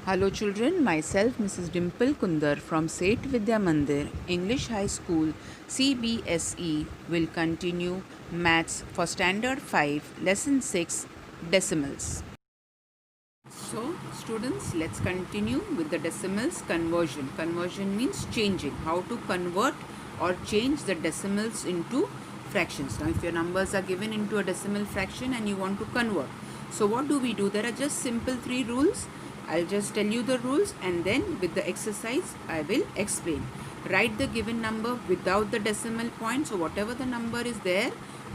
Hello children, myself Mrs. Dimple Kundar from Seth Vidya Mandir, English High School, CBSE will continue Maths for Standard 5, Lesson 6, Decimals. So students, let's continue with the decimals conversion. Conversion means changing, how to convert or change the decimals into fractions. Now if your numbers are given into a decimal fraction and you want to convert, so what do we do? There are just simple 3 rules. I'll just tell you the rules and then with the exercise I will explain. Write the given number without the decimal point. So whatever the number is there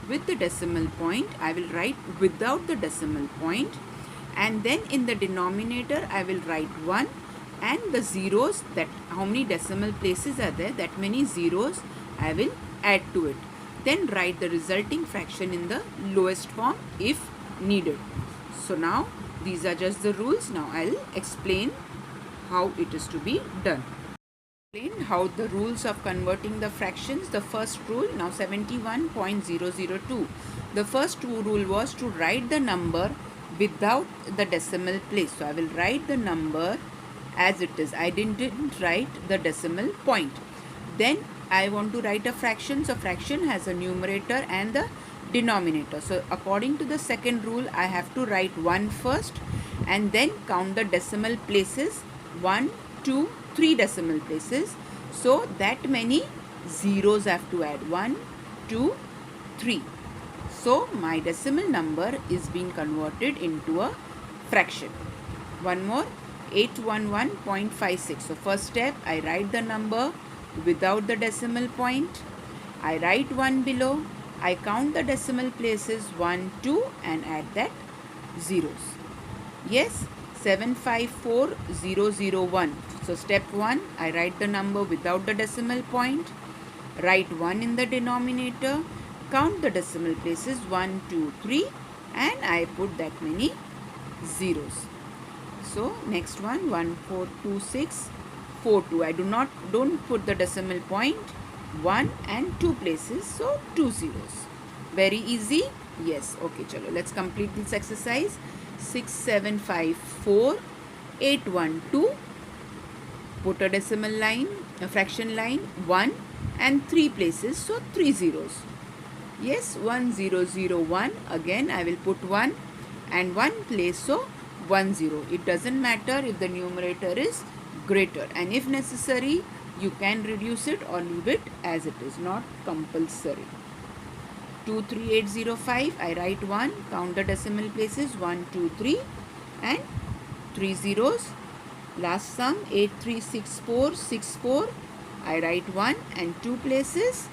with the decimal point, I will write without the decimal point, and then in the denominator I will write 1 and the zeros, that how many decimal places are there, that many zeros I will add to it. Then write the resulting fraction in the lowest form if needed. So now these are just the rules. Now I'll explain how it is to be done. Explain how the rules of converting the fractions. The first rule, now 71.002. The first rule was to write the number without the decimal place. So I will write the number as it is. I didn't write the decimal point. Then I want to write a fraction. So fraction has a numerator and the denominator. So according to the second rule, I have to write 1 first and then count the decimal places. 1, 2, 3 decimal places. So that many zeros I have to add. 1, 2, 3. So my decimal number is being converted into a fraction. One more, 811.56. So first step, I write the number without the decimal point. I write 1 below. I count the decimal places 1, 2 and add that zeros. Yes, 754001. So step 1, I write the number without the decimal point. Write 1 in the denominator. Count the decimal places 1, 2, 3 and I put that many zeros. So next one, 142642. I don't put the decimal point, 1 and 2 places, so 2 zeros. Very easy. Yes, okay, chalo, let's complete this exercise. 6754812. Put a decimal line, a fraction line, 1 and 3 places, so 3 zeros. Yes, 1001. Again I will put 1 and 1 place, so 10. It doesn't matter if the numerator is greater, and if necessary you can reduce it or leave it as it is, not compulsory. 23805, I write 1, count the decimal places 1, 2, 3 and 3 zeros. Last sum 836464, I write 1 and 2 places,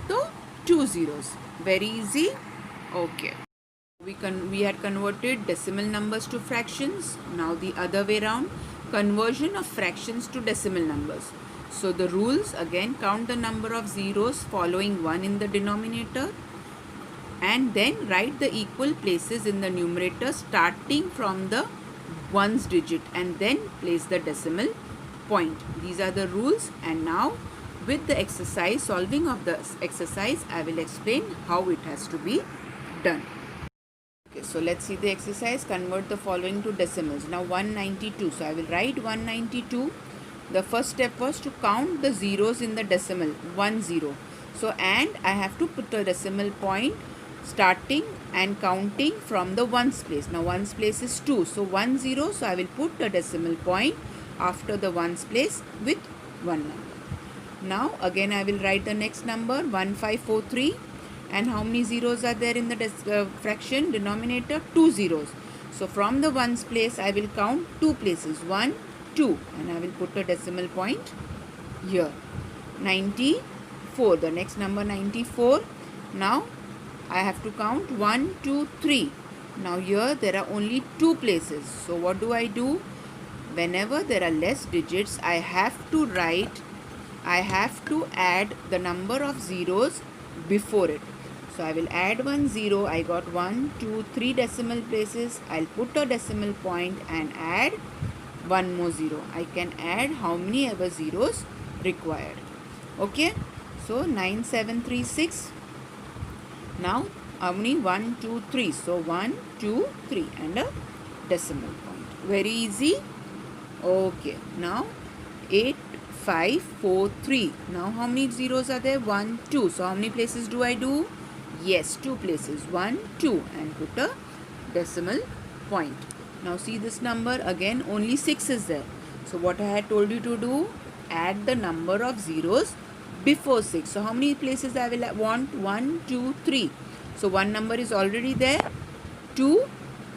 so 2 zeros. Very easy. Okay. We had converted decimal numbers to fractions. Now the other way around, conversion of fractions to decimal numbers. So the rules again, count the number of zeros following 1 in the denominator and then write the equal places in the numerator starting from the ones digit and then place the decimal point. These are the rules, and now with the exercise, solving of the exercise, I will explain how it has to be done. Okay, so let's see the exercise. Convert the following to decimals. Now 192. So I will write 192. The first step was to count the zeros in the decimal, 1 0. So and I have to put a decimal point starting and counting from the ones place. Now ones place is 2. So 1 0. So I will put the decimal point after the ones place with 1 number. Now again I will write the next number 1543, and how many zeros are there in the fraction denominator? 2 zeros. So from the ones place I will count 2 places, 1, 2 and I will put a decimal point here. 94, the next number 94. Now I have to count 1, 2, 3. Now here there are only 2 places. So what do? Whenever there are less digits, I have to add the number of zeros before it. So I will add 1 0. I got 1, 2, 3 decimal places. I'll put a decimal point and add 1 more 0. I can add how many ever zeros required. Okay. So 9736. Now how many? 1, 2, 3. So 1, 2, 3 and a decimal point. Very easy. Okay, now 8, 5, 4, 3. Now how many zeros are there? 1, 2. So how many places do I do? Yes, 2 places. 1, 2 and put a decimal point. Now see this number again, only 6 is there. So what I had told you to do? Add the number of zeros before 6. So how many places I will want? 1, 2, 3. So one number is already there. 2,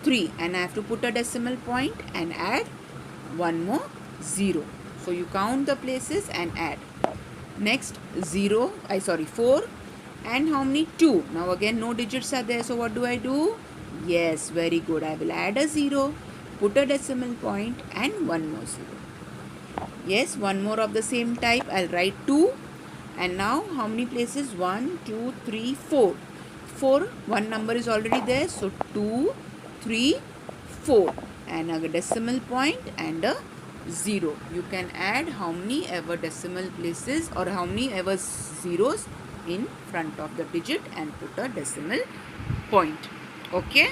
3 and I have to put a decimal point and add one more 0. So you count the places and add. Next 4 and how many? 2. Now again no digits are there, so what do I do? Yes, very good. I will add a 0, put a decimal point and one more 0. Yes, one more of the same type. I'll write 2 and now how many places? 1, 2, 3, 4. 4, one number is already there, so 2, 3, 4 and a decimal point and a 0. You can add how many ever decimal places or how many ever zeros in front of the digit and put a decimal point. Okay.